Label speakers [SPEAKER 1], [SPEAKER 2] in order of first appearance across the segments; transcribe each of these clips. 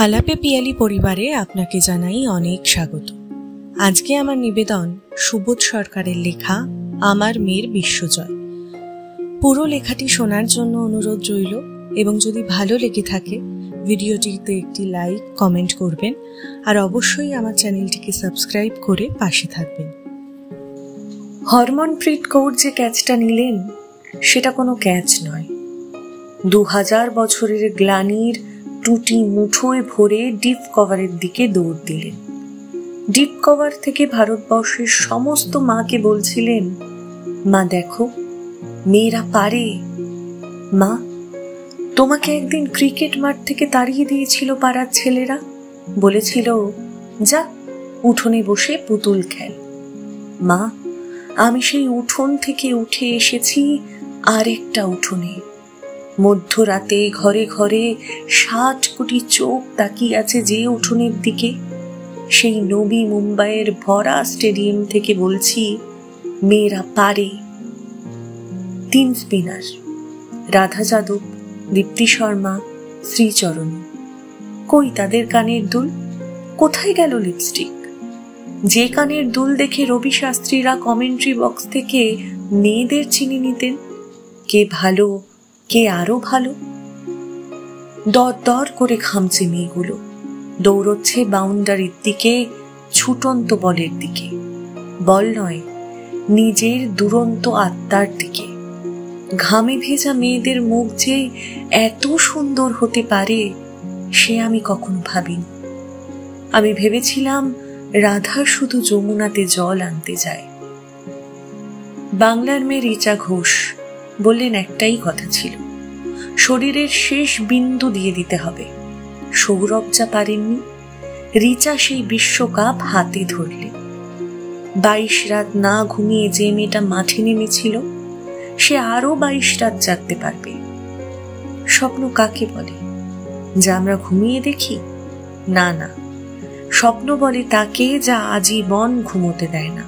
[SPEAKER 1] আলাপে পিয়ালি পরিবারে আপনাকে জানাই অনেক স্বাগত। আজকে আমার নিবেদন সুবোধ সরকারের লেখা আমার মেয়ের বিশ্বজয়। পুরো লেখাটি শোনার জন্য অনুরোধ রইল এবং যদি ভালো লেগে থাকে ভিডিওটিতে একটি লাইক কমেন্ট করবেন আর অবশ্যই আমার চ্যানেলটিকে সাবস্ক্রাইব করে পাশে থাকবেন। হরমনপ্রীত কৌর যে ক্যাচটা নিলেন সেটা কোনো ক্যাচ নয়। 2000 বছরের গ্লানির টুটি মুঠোয় ভরে ডিপ কভারের দিকে দৌড় দিলেন। ডিপ কভার থেকে ভারতবর্ষের সমস্ত মাকে বলছিলেন, মা দেখো, মেয়েরা পারে। মা, তোমাকে একদিন ক্রিকেট মাঠ থেকে তাড়িয়ে দিয়েছিল পাড়ার ছেলেরা, বলেছিল যা উঠোনে বসে পুতুল খেল। মা, আমি সেই উঠোন থেকে উঠে এসেছি আরেকটা উঠোনে। মধ্যরাতে ঘরে ঘরে 60 কোটি চোখ তাকিয়ে আছে যে উঠোনের দিকে। সেই নবী মুম্বাইয়ের ভরা স্টেডিয়াম থেকে বলছি, মেয়েরা পারে। 3 স্পিনার, রাধা যাদব, দীপ্তি শর্মা, শ্রীচরণ, কই তাদের কানের দুল? কোথায় গেল লিপস্টিক? যে কানের দুল দেখে রবি শাস্ত্রীরা কমেন্ট্রি বক্স থেকে মেয়েদের চিনে নিতেন, কে ভালো কে আরো ভালো। দর দর করে ঘামছে মেয়েগুলো, দৌড়চ্ছে বাউন্ডারির দিকে, ছুটন্ত বলের দিকে। বল নয়, নিজের দুরন্ত আত্মার দিকে। ঘামে ভেজা মেয়েদের মুখ যে এত সুন্দর হতে পারে সে আমি কখনো ভাবিনি। আমি ভেবেছিলাম রাধা শুধু যমুনাতে জল আনতে যায়। বাংলার মেয়ে রিচা ঘোষ বললেন একটাই কথা ছিল, শরীরের শেষ বিন্দু দিয়ে দিতে হবে। সৌরভ যা পারেননি, রিচা সেই বিশ্বকাপ হাতে ধরলে। 22 রাত না ঘুমিয়ে যে মেয়েটা মাঠে নেমেছিল সে আরো 22 রাত জাগতে পারবে। স্বপ্ন কাকে বলে? যা আমরা ঘুমিয়ে দেখি? না না, স্বপ্ন বলে তাকে যা আজীবন ঘুমোতে দেয় না।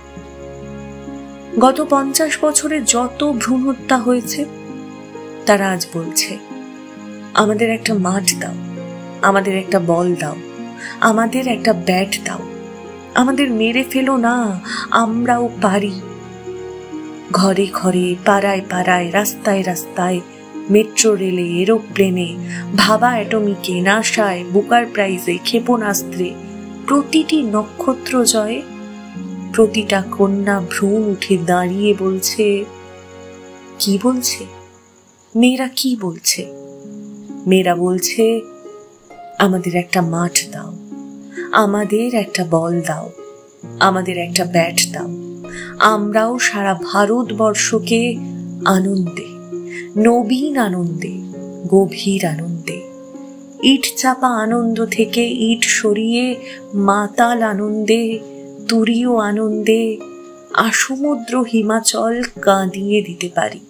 [SPEAKER 1] গত 50 বছরে যত ভ্রূণ হত্যা হয়েছে তারা আজ বলছে, আমাদের একটা মাঠ দাও, আমাদের একটা বল দাও, আমাদের একটা ব্যাট দাও, আমাদের মেরে ফেলো না, আমরাও পারি। ঘরে ঘরে, পাড়ায় পাড়ায়, রাস্তায় রাস্তায়, মেট্রো রেলে, এরোপ্লেনে, ভাবা অ্যাটমিকে, নাসায়, বুকার প্রাইজে, ক্ষেপণাস্ত্রে, প্রতিটি নক্ষত্র জয়ে প্রতিটা কন্যা ভ্রূণ উঠে দাঁড়িয়ে বলছে। কি বলছে? মেয়েরা কি বলছে? মেয়েরা বলছে, আমাদের একটা মাঠ দাও, আমাদের একটা বল দাও, আমাদের একটা ব্যাট দাও, আমরাও সারা ভারতবর্ষকে আনন্দে, নবীন আনন্দে, গভীর আনন্দে, ইট চাপা আনন্দ থেকে ইট সরিয়ে মাতাল আনন্দে, তুরীয় আনন্দে, আসমুদ্র হিমাচল কাঁদিয়ে দিতে পারি।